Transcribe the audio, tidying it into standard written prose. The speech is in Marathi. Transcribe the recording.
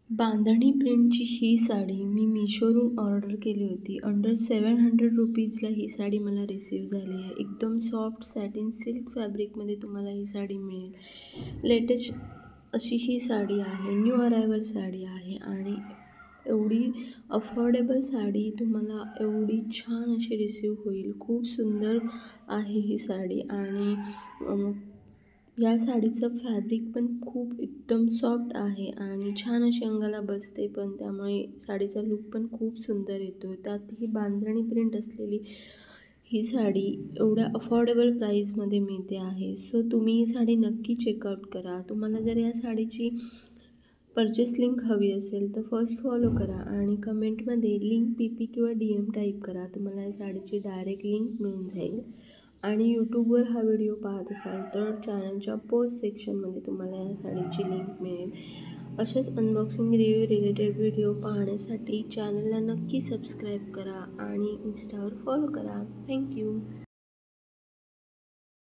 बांधणी प्रिंटची ही साडी मी मिशोवरून ऑर्डर केली होती. अंडर 700 रुपीजला ही साडी मला रिसीव्ह झाली आहे. एकदम सॉफ्ट सॅटिन सिल्क फॅब्रिकमध्ये तुम्हाला ही साडी मिळेल. लेटेस्ट अशी ही साडी आहे. न्यू अरायवल साडी आहे आणि एवढी अफोर्डेबल साडी तुम्हाला एवढी छान अशी रिसीव्ह होईल. खूप सुंदर आहे ही साडी आणि या साडीचं फॅब्रिक पण खूप एकदम सॉफ्ट आहे आणि छान अशी अंगाला बसते पण, त्यामुळे साडीचा लूक पण खूप सुंदर येतो. त्यात ही बांधणी प्रिंट असलेली ही साडी एवढ्या अफोर्डेबल प्राईसमध्ये मिळते आहे. सो तुम्ही ही साडी नक्की चेकआउट करा. तुम्हाला जर या साडीची पर्चेस लिंक हवी असेल तर फर्स्ट फॉलो करा आणि कमेंटमध्ये लिंक पी किंवा DM टाईप करा. तुम्हाला या साडीची डायरेक्ट लिंक मिळून जाईल. आणि यूट्यूबवर हा व्हिडिओ पाहत असाल तर चॅनलच्या पोस्ट सेक्शनमध्ये तुम्हाला या साडीची लिंक मिळेल. अशाच अनबॉक्सिंग रिव्ह्यू रिलेटेड व्हिडिओ पाहण्यासाठी चॅनलला नक्की सबस्क्राईब करा आणि इन्स्टावर फॉलो करा. थँक्यू.